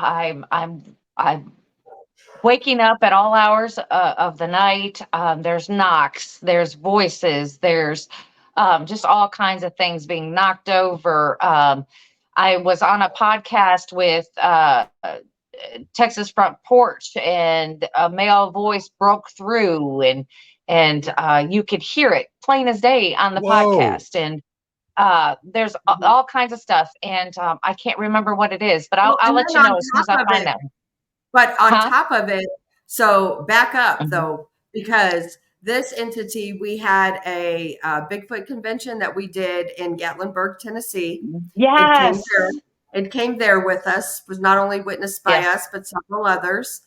waking up at all hours of the night. There's knocks, there's voices, there's just all kinds of things being knocked over. I was on a podcast with Texas Front Porch, and a male voice broke through, and and you could hear it plain as day on the Whoa. podcast. And there's all kinds of stuff, and I can't remember what it is, but I'll and let then you on know as soon as top I of find it, that one. but on Huh? top of it, so back up Mhm. though, because this entity, we had a Bigfoot convention that we did in Gatlinburg, Tennessee. Yes. It came there with us, was not only witnessed by Yes. us, but several others.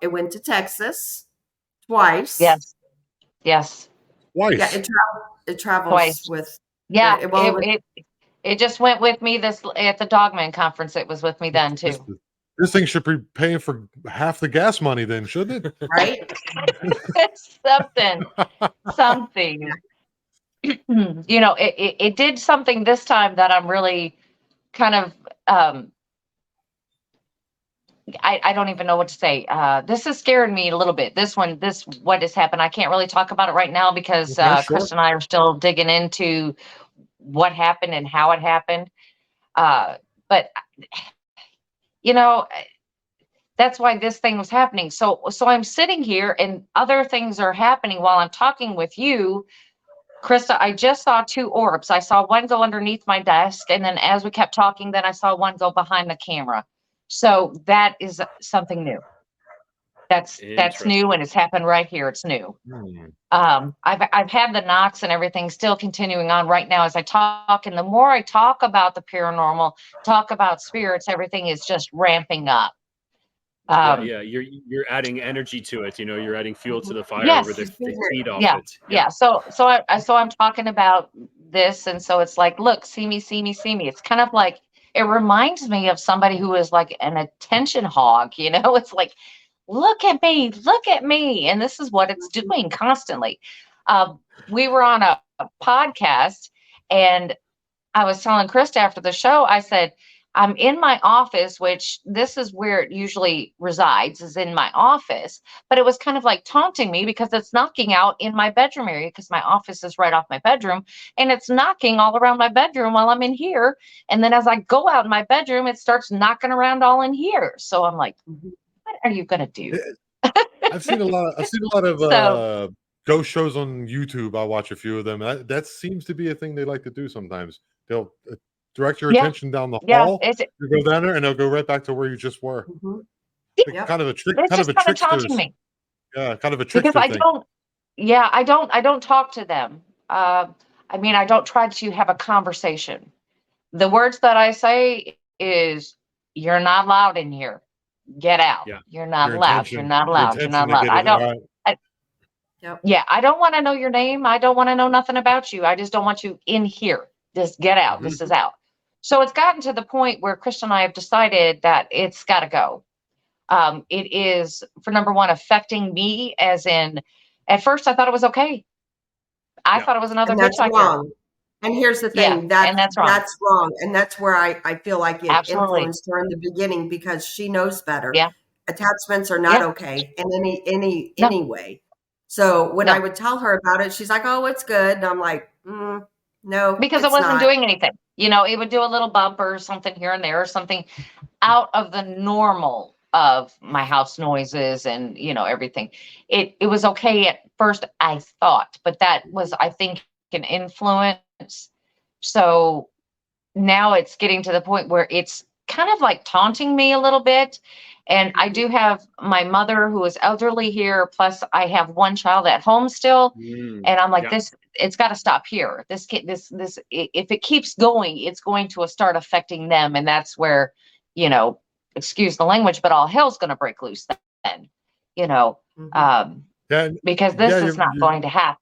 It went to Texas twice. Yes. Yes. Twice. Yeah, it travels Twice. with. Yeah. Well, It just went with me at the Dogman conference. It was with me then too. This thing should be paying for half the gas money then, shouldn't it? right? Something. You know, it did something this time that I'm really kind of I don't even know what to say. This is scaring me a little bit. What has happened. I can't really talk about it right now because Okay, sure. Chris and I are still digging into what happened and how it happened. But you know, that's why this thing was happening. So I'm sitting here and other things are happening while I'm talking with you. Krista, I just saw two orbs. I saw one go underneath my desk, and then as we kept talking, then I saw one go behind the camera. So that is something new. That's new, and it's happened right here. It's new. I've had the knocks and everything still continuing on right now as I talk, and the more I talk about the paranormal, talk about spirits, everything is just ramping up. You're adding energy to it. You know, you're adding fuel to the fire Yes. with the heat off Yeah. it. Yeah. So I'm talking about this, and so it's like, look, see me, see me, see me. It's kind of like it reminds me of somebody who is like an attention hog. You know, it's like, look at me, and this is what it's doing constantly. We were on a podcast, and I was telling Krista after the show, I said, I'm in my office, which this is where it usually resides, is in my office. But it was kind of like taunting me because it's knocking out in my bedroom area because my office is right off my bedroom. And it's knocking all around my bedroom while I'm in here. And then as I go out in my bedroom, it starts knocking around all in here. So I'm like, what are you going to do? I've seen a lot of ghost shows on YouTube. I watch a few of them. That seems to be a thing they like to do sometimes. They'll direct your attention down the hall. You go down there, and they'll go right back to where you just were. Kind of a trick. It's Kind of a just trickster. me. Yeah, kind of a trickster Because thing. I don't talk to them. I mean, I don't try to have a conversation. The words that I say is, "You're not allowed in here. Get out. Yeah. You're not allowed. You're not allowed. You're not allowed." I don't want to know your name. I don't want to know nothing about you. I just don't want you in here. Just get out. This is out. So it's gotten to the point where Chris and I have decided that it's got to go. It is, for number one, affecting me as in, at first I thought it was okay. I thought it was another hitchhiker. Wrong. And here's the thing, that's wrong. That's wrong. And that's where I feel like it Absolutely. influenced her in the beginning because she knows better. Yeah. Attachments are not okay in any way. So when I would tell her about it, she's like, "Oh, it's good." And I'm like, no, because it wasn't doing anything. You know, it would do a little bump or something here and there, or something out of the normal of my house noises and, you know, everything. It was okay at first, I thought, but that was, I think, an influence. So now it's getting to the point where it's kind of like taunting me a little bit. And I do have my mother who is elderly here, plus I have one child at home still. And I'm like, it's got to stop here. This if it keeps going, it's going to start affecting them. And that's where, you know, excuse the language, but all hell's going to break loose then, you know, because this is not going to happen.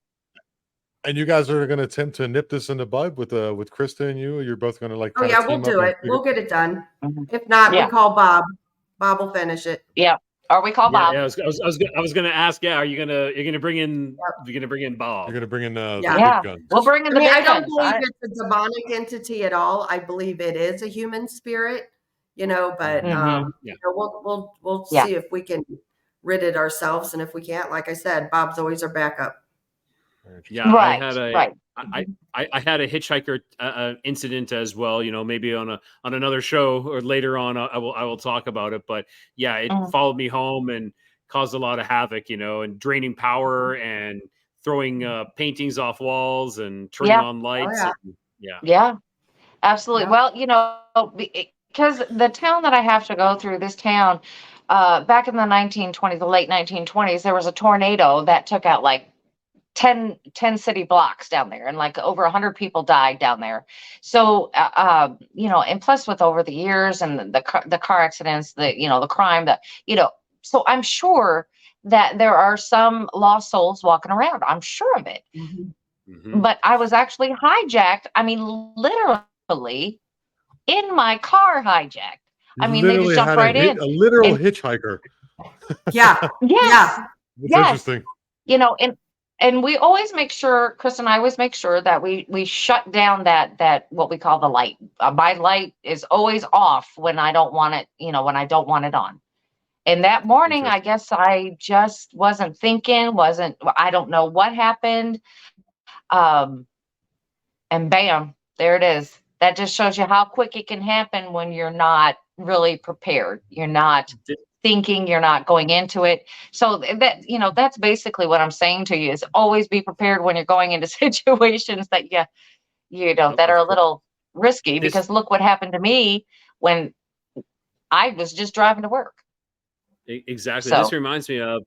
And you guys are going to attempt to nip this in the bud with Krista and you. You're both going to like. Oh yeah, we'll do it. We'll get it done. If not, we call Bob. Bob will finish it. Yeah. Or we call Bob. Yeah, I was gonna ask. Yeah, you're gonna bring in Bob. You're gonna bring in the big guns. We'll bring in the big guns. I don't believe it's a demonic entity at all. I believe it is a human spirit. You know, but you know, we'll see if we can rid it ourselves, and if we can't, like I said, Bob's always our backup. Yeah, I had a hitchhiker incident as well. You know, maybe on another show or later on, I will talk about it. But yeah, it followed me home and caused a lot of havoc, and draining power and throwing paintings off walls and turning Yeah. on lights. yeah. And, yeah. Yeah, absolutely. Yeah. Well, because the town that I have to go through, this town, back in the 1920s, the late 1920s, there was a tornado that took out like 10 city blocks down there, and like over 100 people died down there. So, and plus with over the years and the car accidents, the crime, so I'm sure that there are some lost souls walking around. I'm sure of it. Mhm. But I was actually hijacked. I mean, literally in my car hijacked. You I mean, they just literally jumped had right in. a literal And hitchhiker. Yeah. yes, Yeah. That's yes, interesting. and we always make sure, Chris and I always make sure that we shut down that what we call the light. My light is always off when I don't want it, when I don't want it on. And that morning, I Interesting. guess I just wasn't thinking, I don't know what happened. Um, and bam, there it is. That just shows you how quick it can happen when you're not really prepared. You're not thinking, you're not going into it. So that's basically what I'm saying to you, is always be prepared when you're going into situations that that are Of a course. little risky, This because look what happened to me when I was just driving to work. Exactly. So This reminds me of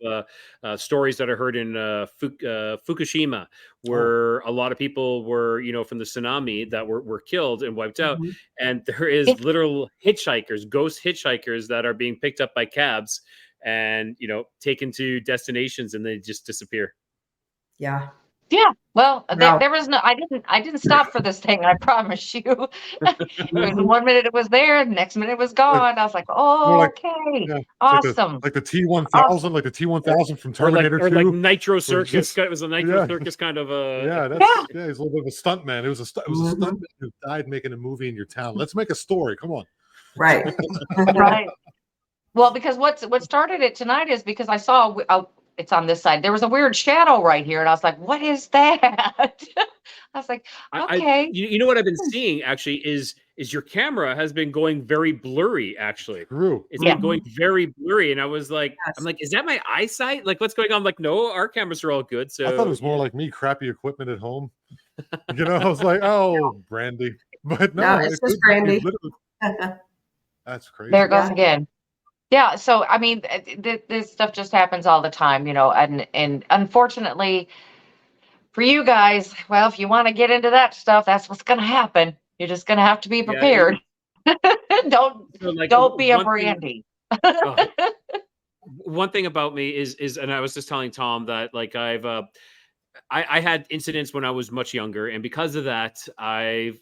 stories that I heard in Fukushima, where a lot of people were, from the tsunami that were killed and wiped out. Mhm. And there yeah, is literal hitchhikers, ghost hitchhikers that are being picked up by cabs and, taken to destinations, and they just disappear. Yeah. yeah. Well, Now, there was I didn't stop for this thing. I promise you. It was mhm. 1 minute it was there, the next minute it was Like, gone. I was like, more oh, like, okay, yeah, it's awesome, like the awesome. T1000, like the T1000 from Or like, Terminator or like 2. Nitro Where it's Circus. just, It was a Nitro yeah, Circus kind of yeah, Yeah, he's a little bit of a stunt man. It was a Mhm. stuntman who died making a movie in your town. Let's make a story. Come on. Right. right. Well, because what started it tonight is because I saw it's on this side. There was a weird shadow right here, and I was like, "What is that?" I was like, I "Okay." you know what I've been seeing actually is your camera has been going very blurry. Actually, True. it's Yeah. been going very blurry, and I was like, I'm Yes. like, is that my eyesight? Like, what's going on? I'm like, no, our cameras are all good. I thought it So was more yeah, like me, crappy equipment at home. I was like, oh, Brandy. But No, no, it's it just could be Brandy. literally. That's There it crazy. goes Yeah. again. Yeah. So I mean, this stuff just happens all the time, and unfortunately for you guys, well, if you want to get into that stuff, that's what's going to happen. You're just going to have to be yeah. prepared. don't So like don't be a one thing. brandy. Uh, one thing about me is, and I was just telling Tom that like I had incidents when I was much younger, and because of that, I've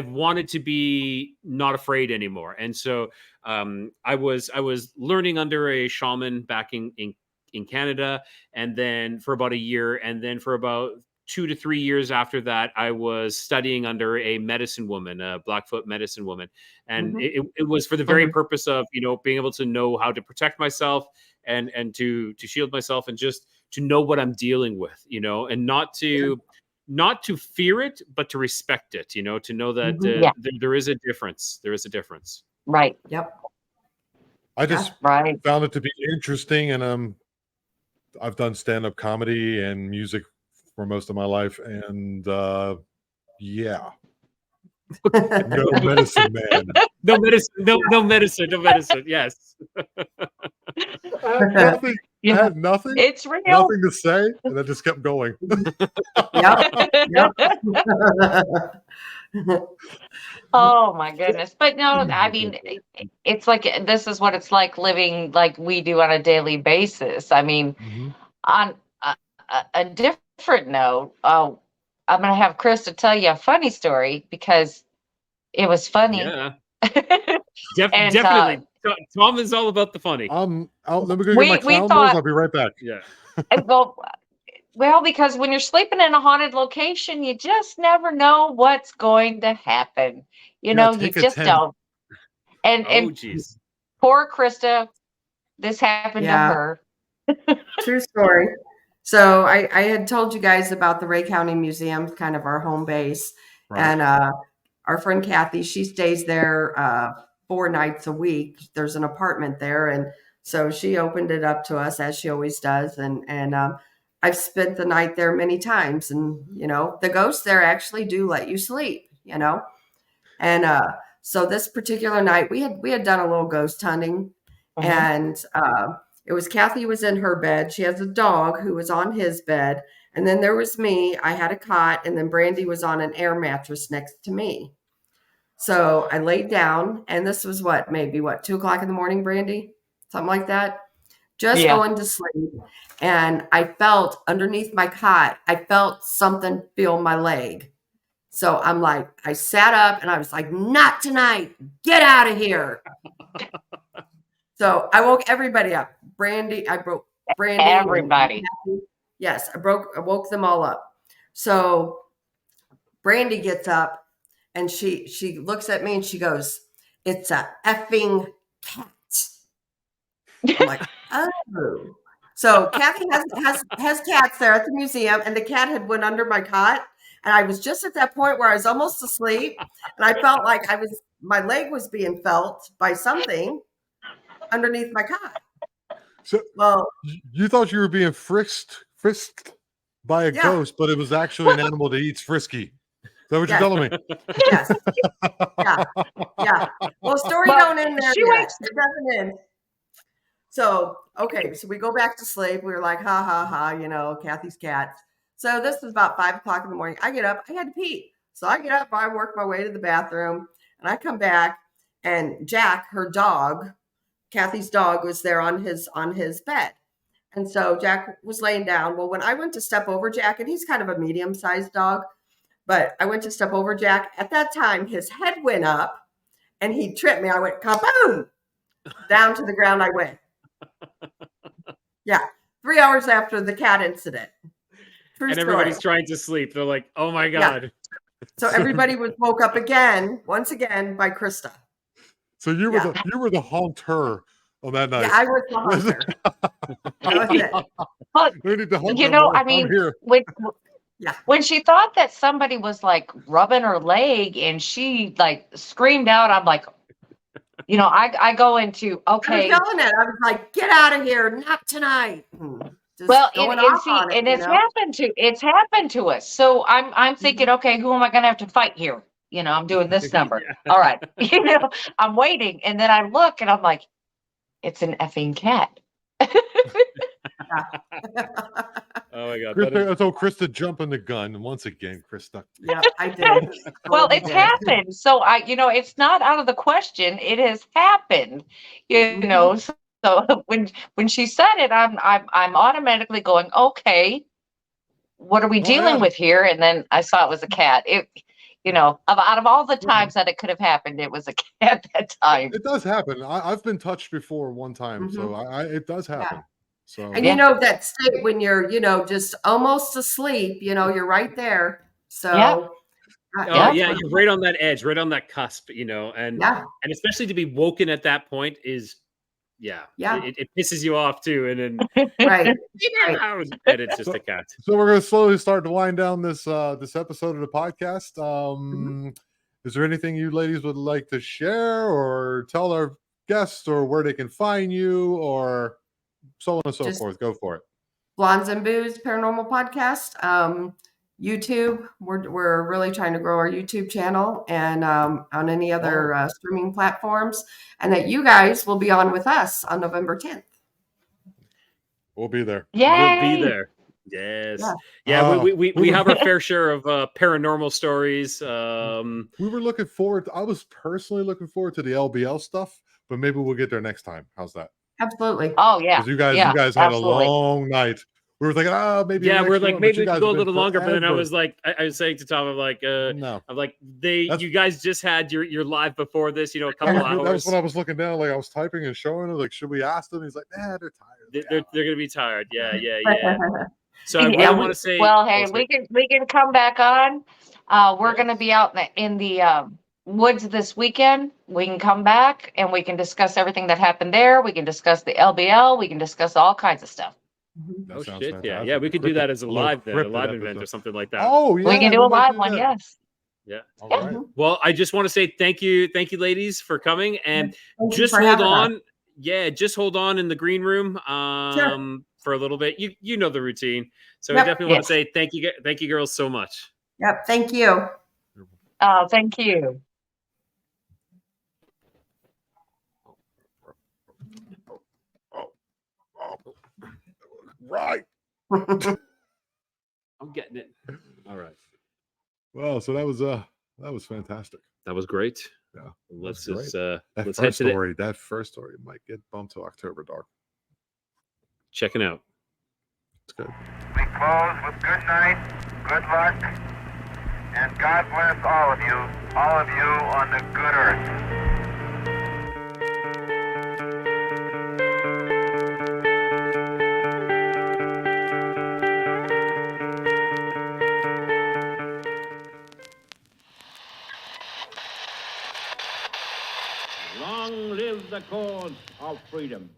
wanted to be not afraid anymore. And so I was learning under a shaman back in Canada, and then for about a year, and then for about 2 to 3 years after that, I was studying under a medicine woman, a Blackfoot medicine woman, and Mhm. it was for the very Mhm. purpose of being able to know how to protect myself and to shield myself and just to know what I'm dealing with, and not to fear it, but to respect it, to know that Mhm. Yeah. there is a difference. There is a difference. Right. Yep. I Yeah. just Right. found it to be interesting, and I've done stand-up comedy and music for most of my life, and yeah, no medicine man. No medicine, no medicine, no medicine. Yes. I had nothing. I Yeah. had nothing, It's real. nothing to say, and I just kept going. Yep. Yep. Oh my goodness. But no, I Oh, mean, it's like this is what it's like living like we do on a daily basis. I mean, mhm. on a different note, I'm going to have Chris to tell you a funny story because it was funny. Yeah. And Definitely. Tom is all about the funny. Let me go get my we clown nose. thought, I'll be right back. Yeah. well, because when you're sleeping in a haunted location, you just never know what's going to happen. Yeah, You take a just 10. don't. And Oh, geez. poor Krista, this happened to Yeah. her. True story. So I had told you guys about the Ray County Museum, kind of our home base. Right. And our friend Kathy, she stays there 4 nights a week. There's an apartment there. And So she opened it up to us as she always does. And I've spent the night there many times. And, the ghosts there actually do let you sleep, And so this particular night we had done a little ghost hunting. And it was Kathy was in her bed. She has a dog who was on his bed. And then there was me. I had a cot. And then Brandy was on an air mattress next to me. So I laid down. And this was maybe 2:00 in the morning, Brandy? Something like that. Just going to sleep. And I felt underneath my cot, I felt something feel my leg. So I'm like, I sat up and I was like, not tonight. Get out of here. So I woke everybody up. I broke Brandy. Everybody. Yes, I woke them all up. So Brandy gets up and she looks at me and she goes, "It's a effing cat." I'm like, oh. So Kathy has cats there at the museum, and the cat had went under my cot. And I was just at that point where I was almost asleep, and I felt like my leg was being felt by something underneath my cot. So, you thought you were being frisked by a ghost, but it was actually an animal that eats frisky. Is that what you're telling me? Yes. Yeah. Well, story don't end there yet. It doesn't end. So, okay, so we go back to sleep. We were like, ha, ha, ha, Kathy's cats. So this was about 5:00 in the morning. I get up. I had to pee. So I get up. I work my way to the bathroom. And I come back. And Jack, her dog, Kathy's dog, was there on his bed. And so Jack was laying down. Well, when I went to step over Jack, and he's kind of a medium-sized dog, but I went to step over Jack. At that time, his head went up. And he tripped me. I went, kaboom! Down to the ground I went. Yeah. 3 hours after the cat incident. True and story. Everybody's trying to sleep. They're like, oh my God. Yeah. So everybody was woke up once again by Krista. So you were the haunter on that night. Yeah, I was the haunter. That was it. But, I mean, when she thought that somebody was like rubbing her leg and she like screamed out, I'm like, I go into, okay. I was yelling at her. I was like, get out of here. Not tonight. It's happened to us. So I'm thinking, okay, who am I going to have to fight here? I'm doing this number. All right. I'm waiting. And then I look and I'm like, it's an effing cat. Oh my God. Krista, I told Krista jumping the gun once again, Krista. Yeah, I did. Well, it's happened. So it's not out of the question. It has happened, So when she said it, I'm automatically going, okay, what are we dealing with here? And then I saw it was a cat. Out of all the times that it could have happened, it was a cat that time. It does happen. I've been touched before one time, so it does happen. Yeah. So and that state when you're just almost asleep, you're right there. So you're right on that edge, right on that cusp, and especially to be woken at that point is it pisses you off too, and then right. And it's just a cat. So we're going to slowly start to wind down this episode of the podcast. Is there anything you ladies would like to share or tell our guests, or where they can find you, or so on and so forth? Go for it. Blondes and Booze Paranormal Podcast. YouTube. We're really trying to grow our YouTube channel, and on any other streaming platforms, and that you guys will be on with us on November 10th. We'll be there. Yay! We'll be there. Yes. Yeah. We have our fair share of paranormal stories. We were looking forward. I was personally looking forward to the LBL stuff, but maybe we'll get there next time. How's that? Absolutely. Oh yeah. Because you guys had a long night. We were thinking, maybe. Yeah, we're like, maybe we could go a little longer. Forever. But then I was like, I was saying to Tom, I'm like, no. I'm like, you guys just had your live before this, a couple hours. That was when I was looking down, like I was typing and showing him, like, should we ask them? He's like, nah, they're tired. They're gonna be tired. Yeah. So I really want to say, well, hey, we can come back on. We're gonna be out in the woods this weekend. We can come back and we can discuss everything that happened there. We can discuss the LBL. We can discuss all kinds of stuff. Oh shit! Fantastic. Yeah. We could do that as a live event or something like that. Oh yeah, we can do a live one. Yes. Yeah. All right. Well, I just want to say thank you, ladies, for coming, and just hold on. yeah, just hold on in the green room for a little bit. You know the routine. So I definitely want to say thank you girls so much. Yep. Thank you. Oh, thank you. Right. I'm getting it. All right. Well, so that was fantastic. That was great. Yeah. Let's great. just That let's head first to story. That first story might get bumped to October Dark. checking out. It's good. We close with good night, good luck, and God bless all of you on the good earth. Long live the cause of freedom.